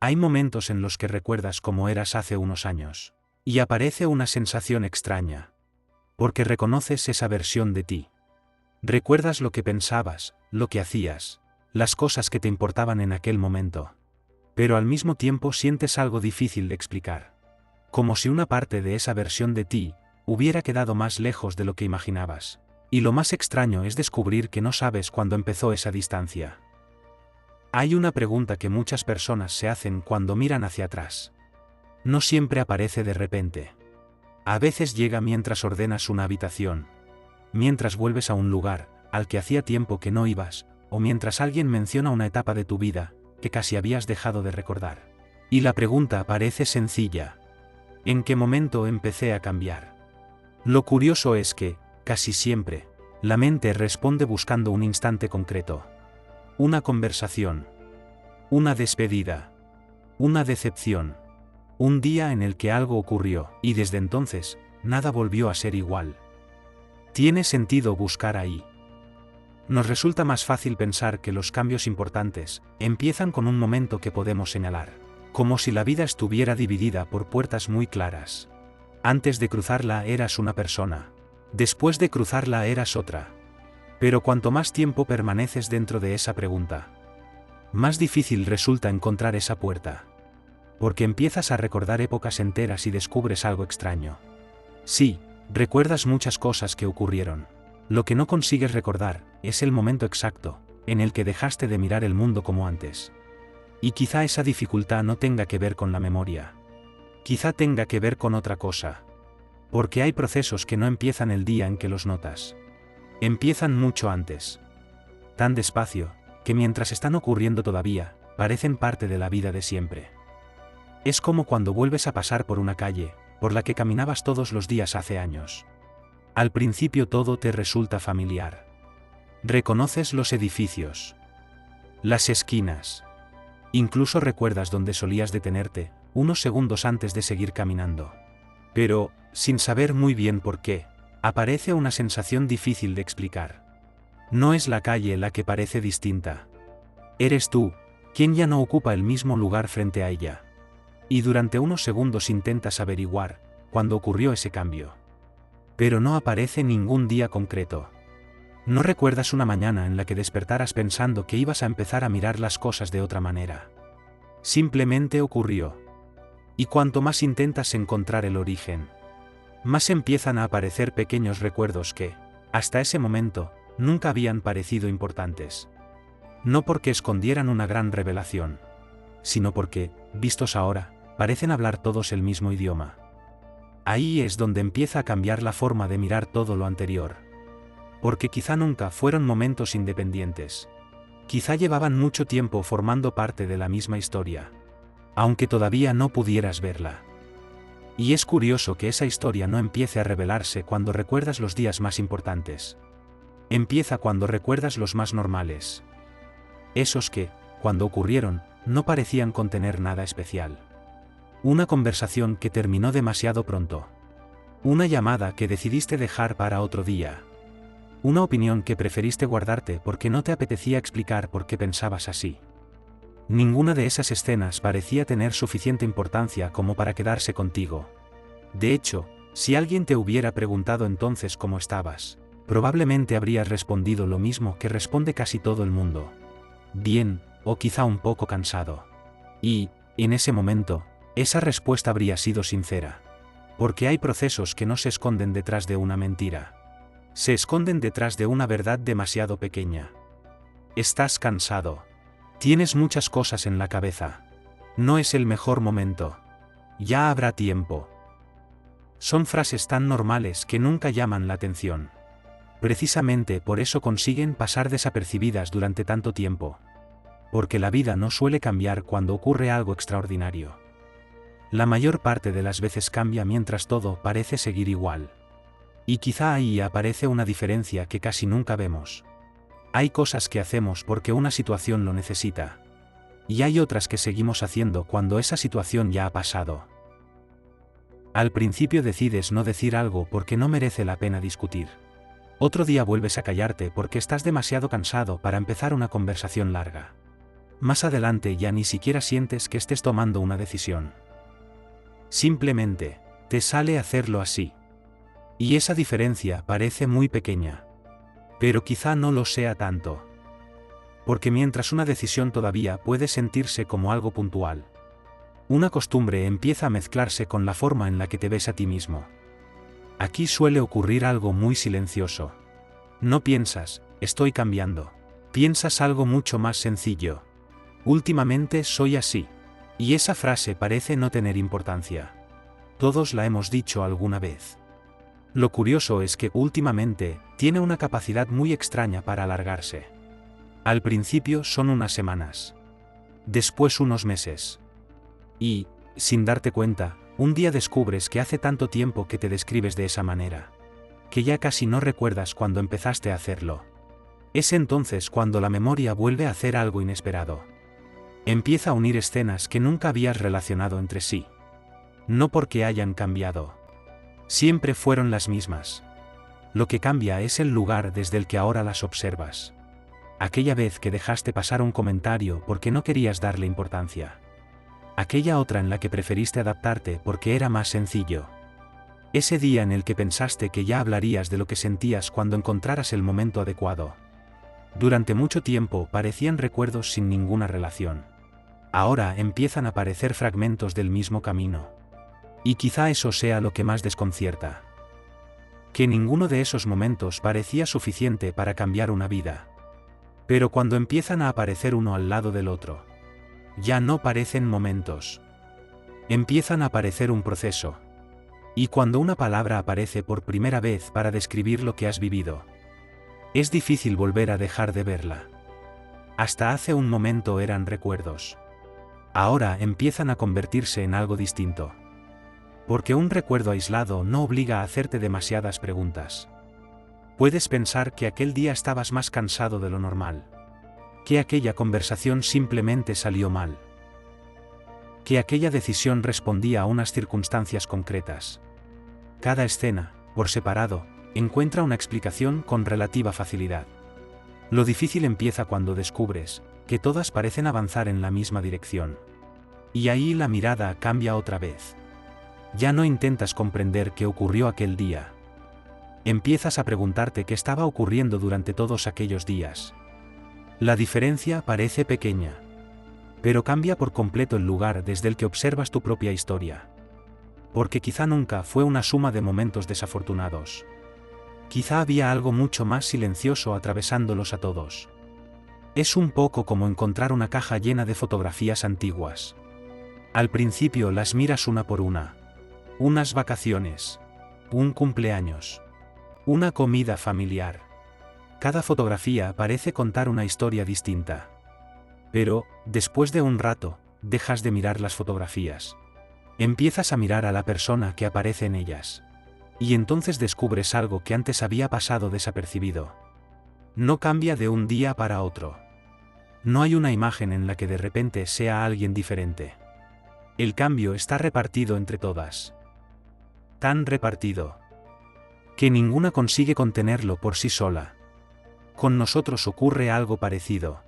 Hay momentos en los que recuerdas cómo eras hace unos años. Y aparece una sensación extraña. Porque reconoces esa versión de ti. Recuerdas lo que pensabas, lo que hacías, las cosas que te importaban en aquel momento. Pero al mismo tiempo sientes algo difícil de explicar. Como si una parte de esa versión de ti hubiera quedado más lejos de lo que imaginabas. Y lo más extraño es descubrir que no sabes cuándo empezó esa distancia. Hay una pregunta que muchas personas se hacen cuando miran hacia atrás. No siempre aparece de repente. A veces llega mientras ordenas una habitación, mientras vuelves a un lugar al que hacía tiempo que no ibas, o mientras alguien menciona una etapa de tu vida que casi habías dejado de recordar. Y la pregunta parece sencilla. ¿En qué momento empecé a cambiar? Lo curioso es que, casi siempre, la mente responde buscando un instante concreto. Una conversación. Una despedida. Una decepción. Un día en el que algo ocurrió, y desde entonces, nada volvió a ser igual. Tiene sentido buscar ahí. Nos resulta más fácil pensar que los cambios importantes empiezan con un momento que podemos señalar, como si la vida estuviera dividida por puertas muy claras. Antes de cruzarla eras una persona. Después de cruzarla eras otra. Pero cuanto más tiempo permaneces dentro de esa pregunta, más difícil resulta encontrar esa puerta. Porque empiezas a recordar épocas enteras y descubres algo extraño. Sí, recuerdas muchas cosas que ocurrieron. Lo que no consigues recordar es el momento exacto en el que dejaste de mirar el mundo como antes. Y quizá esa dificultad no tenga que ver con la memoria. Quizá tenga que ver con otra cosa. Porque hay procesos que no empiezan el día en que los notas. Empiezan mucho antes. Tan despacio, que mientras están ocurriendo todavía, parecen parte de la vida de siempre. Es como cuando vuelves a pasar por una calle, por la que caminabas todos los días hace años. Al principio todo te resulta familiar. Reconoces los edificios, las esquinas. Incluso recuerdas dónde solías detenerte, unos segundos antes de seguir caminando. Pero, sin saber muy bien por qué, aparece una sensación difícil de explicar. No es la calle la que parece distinta. Eres tú, quien ya no ocupa el mismo lugar frente a ella. Y durante unos segundos intentas averiguar cuándo ocurrió ese cambio. Pero no aparece ningún día concreto. No recuerdas una mañana en la que despertaras pensando que ibas a empezar a mirar las cosas de otra manera. Simplemente ocurrió. Y cuanto más intentas encontrar el origen, más empiezan a aparecer pequeños recuerdos que, hasta ese momento, nunca habían parecido importantes. No porque escondieran una gran revelación, sino porque, vistos ahora, parecen hablar todos el mismo idioma. Ahí es donde empieza a cambiar la forma de mirar todo lo anterior. Porque quizá nunca fueron momentos independientes. Quizá llevaban mucho tiempo formando parte de la misma historia. Aunque todavía no pudieras verla. Y es curioso que esa historia no empiece a revelarse cuando recuerdas los días más importantes. Empieza cuando recuerdas los más normales. Esos que, cuando ocurrieron, no parecían contener nada especial. Una conversación que terminó demasiado pronto. Una llamada que decidiste dejar para otro día. Una opinión que preferiste guardarte porque no te apetecía explicar por qué pensabas así. Ninguna de esas escenas parecía tener suficiente importancia como para quedarse contigo. De hecho, si alguien te hubiera preguntado entonces cómo estabas, probablemente habrías respondido lo mismo que responde casi todo el mundo. Bien, o quizá un poco cansado. Y, en ese momento, esa respuesta habría sido sincera. Porque hay procesos que no se esconden detrás de una mentira. Se esconden detrás de una verdad demasiado pequeña. Estás cansado. Tienes muchas cosas en la cabeza. No es el mejor momento. Ya habrá tiempo. Son frases tan normales que nunca llaman la atención. Precisamente por eso consiguen pasar desapercibidas durante tanto tiempo. Porque la vida no suele cambiar cuando ocurre algo extraordinario. La mayor parte de las veces cambia mientras todo parece seguir igual. Y quizá ahí aparece una diferencia que casi nunca vemos. Hay cosas que hacemos porque una situación lo necesita. Y hay otras que seguimos haciendo cuando esa situación ya ha pasado. Al principio decides no decir algo porque no merece la pena discutir. Otro día vuelves a callarte porque estás demasiado cansado para empezar una conversación larga. Más adelante ya ni siquiera sientes que estés tomando una decisión. Simplemente, te sale hacerlo así. Y esa diferencia parece muy pequeña. Pero quizá no lo sea tanto. Porque mientras una decisión todavía puede sentirse como algo puntual, una costumbre empieza a mezclarse con la forma en la que te ves a ti mismo. Aquí suele ocurrir algo muy silencioso. No piensas, estoy cambiando. Piensas algo mucho más sencillo. Últimamente soy así. Y esa frase parece no tener importancia. Todos la hemos dicho alguna vez. Lo curioso es que últimamente tiene una capacidad muy extraña para alargarse. Al principio son unas semanas. Después unos meses. Y, sin darte cuenta, un día descubres que hace tanto tiempo que te describes de esa manera, que ya casi no recuerdas cuando empezaste a hacerlo. Es entonces cuando la memoria vuelve a hacer algo inesperado. Empieza a unir escenas que nunca habías relacionado entre sí. No porque hayan cambiado. Siempre fueron las mismas. Lo que cambia es el lugar desde el que ahora las observas. Aquella vez que dejaste pasar un comentario porque no querías darle importancia. Aquella otra en la que preferiste adaptarte porque era más sencillo. Ese día en el que pensaste que ya hablarías de lo que sentías cuando encontraras el momento adecuado. Durante mucho tiempo parecían recuerdos sin ninguna relación. Ahora empiezan a aparecer fragmentos del mismo camino. Y quizá eso sea lo que más desconcierta. Que ninguno de esos momentos parecía suficiente para cambiar una vida. Pero cuando empiezan a aparecer uno al lado del otro, ya no parecen momentos. Empiezan a aparecer un proceso. Y cuando una palabra aparece por primera vez para describir lo que has vivido, es difícil volver a dejar de verla. Hasta hace un momento eran recuerdos. Ahora empiezan a convertirse en algo distinto. Porque un recuerdo aislado no obliga a hacerte demasiadas preguntas. Puedes pensar que aquel día estabas más cansado de lo normal. Que aquella conversación simplemente salió mal. Que aquella decisión respondía a unas circunstancias concretas. Cada escena, por separado, encuentra una explicación con relativa facilidad. Lo difícil empieza cuando descubres que todas parecen avanzar en la misma dirección. Y ahí la mirada cambia otra vez. Ya no intentas comprender qué ocurrió aquel día. Empiezas a preguntarte qué estaba ocurriendo durante todos aquellos días. La diferencia parece pequeña. Pero cambia por completo el lugar desde el que observas tu propia historia. Porque quizá nunca fue una suma de momentos desafortunados. Quizá había algo mucho más silencioso atravesándolos a todos. Es un poco como encontrar una caja llena de fotografías antiguas. Al principio las miras una por una. Unas vacaciones. Un cumpleaños. Una comida familiar. Cada fotografía parece contar una historia distinta. Pero, después de un rato, dejas de mirar las fotografías. Empiezas a mirar a la persona que aparece en ellas. Y entonces descubres algo que antes había pasado desapercibido. No cambia de un día para otro. No hay una imagen en la que de repente sea alguien diferente. El cambio está repartido entre todas. Tan repartido que ninguna consigue contenerlo por sí sola. Con nosotros ocurre algo parecido.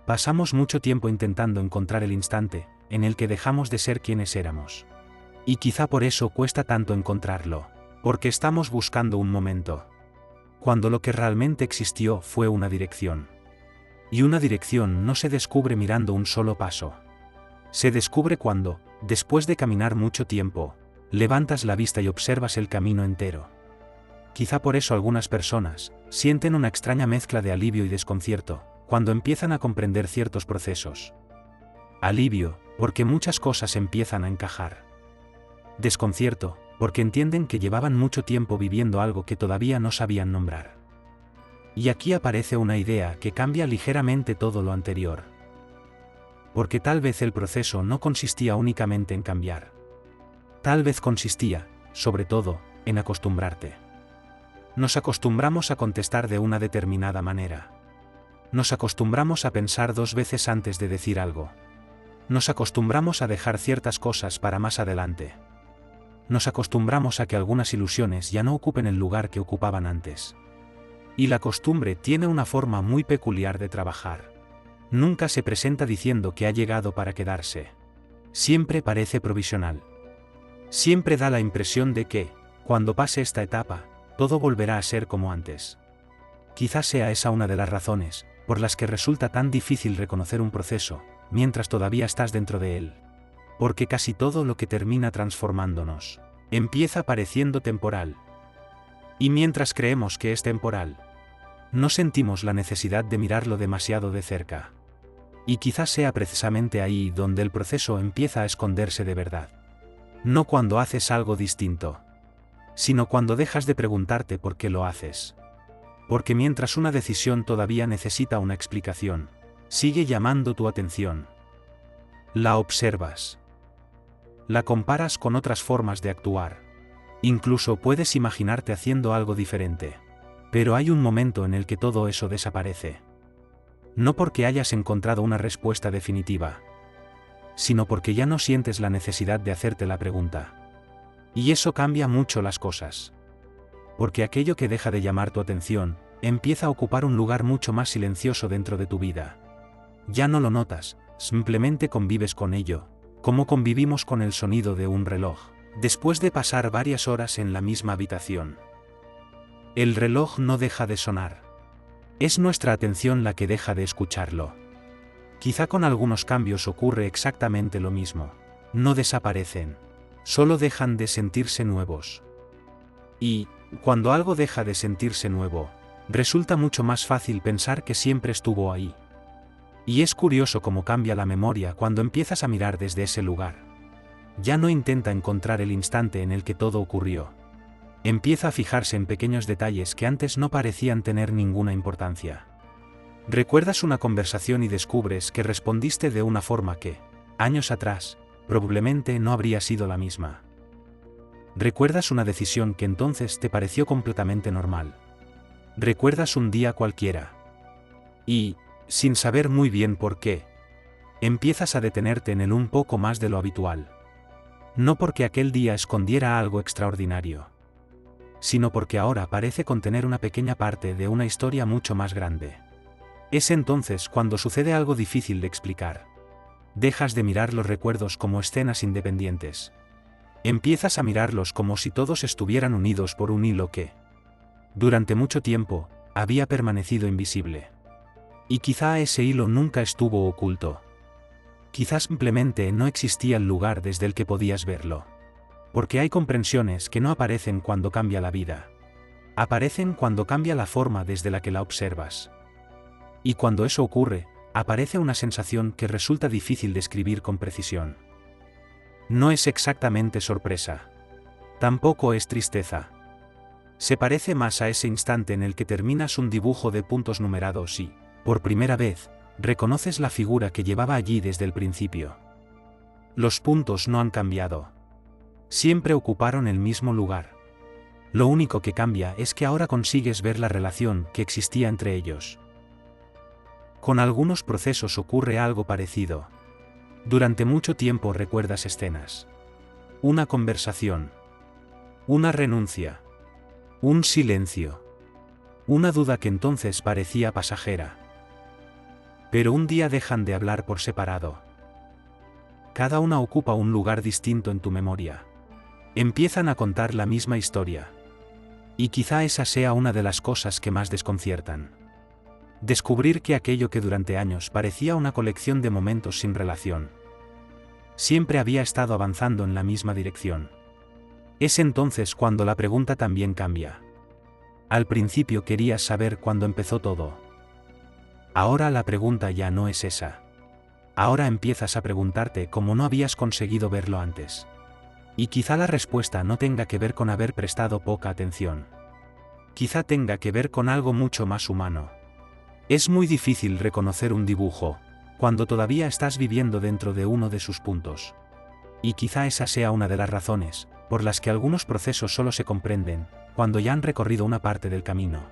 Pasamos mucho tiempo intentando encontrar el instante en el que dejamos de ser quienes éramos. Y quizá por eso cuesta tanto encontrarlo, porque estamos buscando un momento. Cuando lo que realmente existió fue una dirección. Y una dirección no se descubre mirando un solo paso. Se descubre cuando, después de caminar mucho tiempo, levantas la vista y observas el camino entero. Quizá por eso algunas personas sienten una extraña mezcla de alivio y desconcierto cuando empiezan a comprender ciertos procesos. Alivio, porque muchas cosas empiezan a encajar. Desconcierto, porque entienden que llevaban mucho tiempo viviendo algo que todavía no sabían nombrar. Y aquí aparece una idea que cambia ligeramente todo lo anterior. Porque tal vez el proceso no consistía únicamente en cambiar. Tal vez consistía, sobre todo, en acostumbrarte. Nos acostumbramos a contestar de una determinada manera. Nos acostumbramos a pensar dos veces antes de decir algo. Nos acostumbramos a dejar ciertas cosas para más adelante. Nos acostumbramos a que algunas ilusiones ya no ocupen el lugar que ocupaban antes. Y la costumbre tiene una forma muy peculiar de trabajar. Nunca se presenta diciendo que ha llegado para quedarse. Siempre parece provisional. Siempre da la impresión de que, cuando pase esta etapa, todo volverá a ser como antes. Quizás sea esa una de las razones por las que resulta tan difícil reconocer un proceso, mientras todavía estás dentro de él. Porque casi todo lo que termina transformándonos, empieza pareciendo temporal. Y mientras creemos que es temporal, no sentimos la necesidad de mirarlo demasiado de cerca. Y quizás sea precisamente ahí donde el proceso empieza a esconderse de verdad. No cuando haces algo distinto, sino cuando dejas de preguntarte por qué lo haces. Porque mientras una decisión todavía necesita una explicación, sigue llamando tu atención. La observas. La comparas con otras formas de actuar. Incluso puedes imaginarte haciendo algo diferente. Pero hay un momento en el que todo eso desaparece. No porque hayas encontrado una respuesta definitiva, sino porque ya no sientes la necesidad de hacerte la pregunta. Y eso cambia mucho las cosas. Porque aquello que deja de llamar tu atención, empieza a ocupar un lugar mucho más silencioso dentro de tu vida. Ya no lo notas, simplemente convives con ello, como convivimos con el sonido de un reloj, después de pasar varias horas en la misma habitación. El reloj no deja de sonar. Es nuestra atención la que deja de escucharlo. Quizá con algunos cambios ocurre exactamente lo mismo. No desaparecen, solo dejan de sentirse nuevos. Y, cuando algo deja de sentirse nuevo, resulta mucho más fácil pensar que siempre estuvo ahí. Y es curioso cómo cambia la memoria cuando empiezas a mirar desde ese lugar. Ya no intenta encontrar el instante en el que todo ocurrió. Empieza a fijarse en pequeños detalles que antes no parecían tener ninguna importancia. Recuerdas una conversación y descubres que respondiste de una forma que, años atrás, probablemente no habría sido la misma. Recuerdas una decisión que entonces te pareció completamente normal. Recuerdas un día cualquiera. Y, sin saber muy bien por qué, empiezas a detenerte en él un poco más de lo habitual. No porque aquel día escondiera algo extraordinario, sino porque ahora parece contener una pequeña parte de una historia mucho más grande. Es entonces cuando sucede algo difícil de explicar. Dejas de mirar los recuerdos como escenas independientes. Empiezas a mirarlos como si todos estuvieran unidos por un hilo que, durante mucho tiempo, había permanecido invisible. Y quizá ese hilo nunca estuvo oculto. Quizás simplemente no existía el lugar desde el que podías verlo. Porque hay comprensiones que no aparecen cuando cambia la vida. Aparecen cuando cambia la forma desde la que la observas. Y cuando eso ocurre, aparece una sensación que resulta difícil de describir con precisión. No es exactamente sorpresa. Tampoco es tristeza. Se parece más a ese instante en el que terminas un dibujo de puntos numerados y, por primera vez, reconoces la figura que llevaba allí desde el principio. Los puntos no han cambiado. Siempre ocuparon el mismo lugar. Lo único que cambia es que ahora consigues ver la relación que existía entre ellos. Con algunos procesos ocurre algo parecido. Durante mucho tiempo recuerdas escenas. Una conversación. Una renuncia. Un silencio. Una duda que entonces parecía pasajera. Pero un día dejan de hablar por separado. Cada una ocupa un lugar distinto en tu memoria. Empiezan a contar la misma historia. Y quizá esa sea una de las cosas que más desconciertan. Descubrir que aquello que durante años parecía una colección de momentos sin relación, siempre había estado avanzando en la misma dirección. Es entonces cuando la pregunta también cambia. Al principio querías saber cuándo empezó todo. Ahora la pregunta ya no es esa. Ahora empiezas a preguntarte cómo no habías conseguido verlo antes. Y quizá la respuesta no tenga que ver con haber prestado poca atención. Quizá tenga que ver con algo mucho más humano. Es muy difícil reconocer un dibujo, cuando todavía estás viviendo dentro de uno de sus puntos. Y quizá esa sea una de las razones, por las que algunos procesos solo se comprenden, cuando ya han recorrido una parte del camino.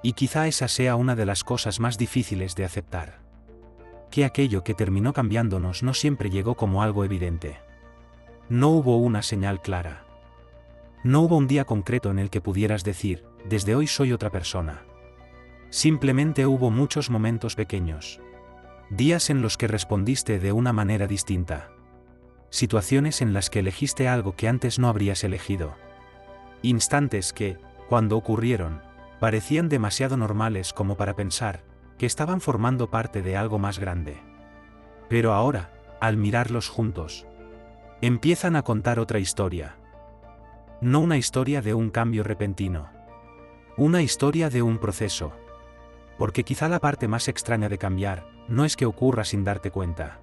Y quizá esa sea una de las cosas más difíciles de aceptar. Que aquello que terminó cambiándonos no siempre llegó como algo evidente. No hubo una señal clara. No hubo un día concreto en el que pudieras decir, desde hoy soy otra persona. Simplemente hubo muchos momentos pequeños. Días en los que respondiste de una manera distinta. Situaciones en las que elegiste algo que antes no habrías elegido. Instantes que, cuando ocurrieron, parecían demasiado normales como para pensar que estaban formando parte de algo más grande. Pero ahora, al mirarlos juntos, empiezan a contar otra historia. No una historia de un cambio repentino. Una historia de un proceso. Porque quizá la parte más extraña de cambiar no es que ocurra sin darte cuenta.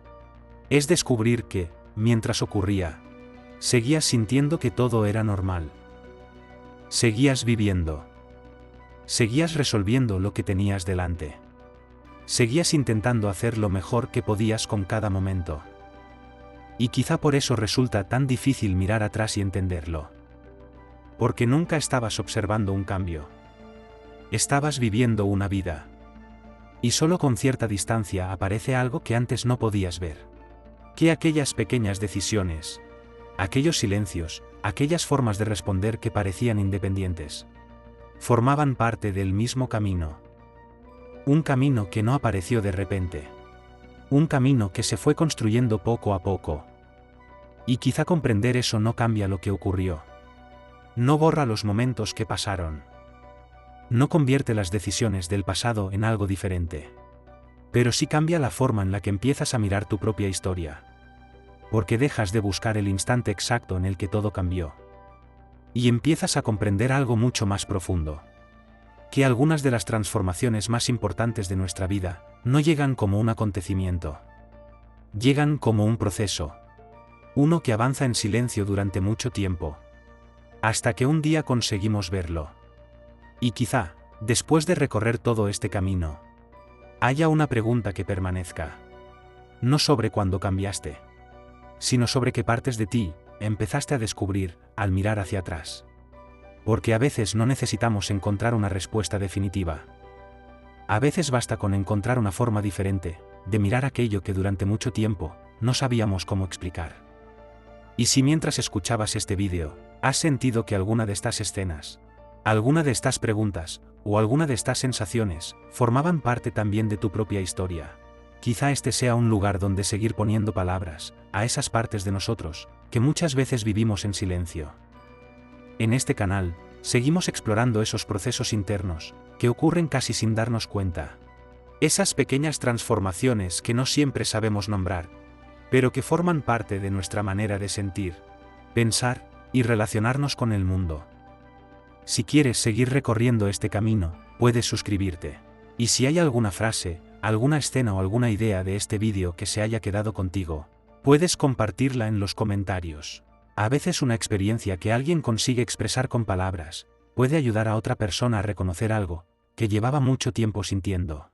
Es descubrir que, mientras ocurría, seguías sintiendo que todo era normal. Seguías viviendo. Seguías resolviendo lo que tenías delante. Seguías intentando hacer lo mejor que podías con cada momento. Y quizá por eso resulta tan difícil mirar atrás y entenderlo. Porque nunca estabas observando un cambio. Estabas viviendo una vida. Y solo con cierta distancia aparece algo que antes no podías ver. Que aquellas pequeñas decisiones, aquellos silencios, aquellas formas de responder que parecían independientes, formaban parte del mismo camino. Un camino que no apareció de repente. Un camino que se fue construyendo poco a poco. Y quizá comprender eso no cambia lo que ocurrió. No borra los momentos que pasaron. No convierte las decisiones del pasado en algo diferente. Pero sí cambia la forma en la que empiezas a mirar tu propia historia. Porque dejas de buscar el instante exacto en el que todo cambió. Y empiezas a comprender algo mucho más profundo. Que algunas de las transformaciones más importantes de nuestra vida no llegan como un acontecimiento. Llegan como un proceso. Uno que avanza en silencio durante mucho tiempo. Hasta que un día conseguimos verlo. Y quizá, después de recorrer todo este camino, haya una pregunta que permanezca. No sobre cuándo cambiaste, sino sobre qué partes de ti empezaste a descubrir al mirar hacia atrás. Porque a veces no necesitamos encontrar una respuesta definitiva. A veces basta con encontrar una forma diferente de mirar aquello que durante mucho tiempo no sabíamos cómo explicar. Y si mientras escuchabas este vídeo, has sentido que alguna de estas escenas, alguna de estas preguntas, o alguna de estas sensaciones, formaban parte también de tu propia historia, quizá este sea un lugar donde seguir poniendo palabras a esas partes de nosotros que muchas veces vivimos en silencio. En este canal, seguimos explorando esos procesos internos que ocurren casi sin darnos cuenta. Esas pequeñas transformaciones que no siempre sabemos nombrar, pero que forman parte de nuestra manera de sentir, pensar y relacionarnos con el mundo. Si quieres seguir recorriendo este camino, puedes suscribirte. Y si hay alguna frase, alguna escena o alguna idea de este vídeo que se haya quedado contigo, puedes compartirla en los comentarios. A veces una experiencia que alguien consigue expresar con palabras puede ayudar a otra persona a reconocer algo que llevaba mucho tiempo sintiendo.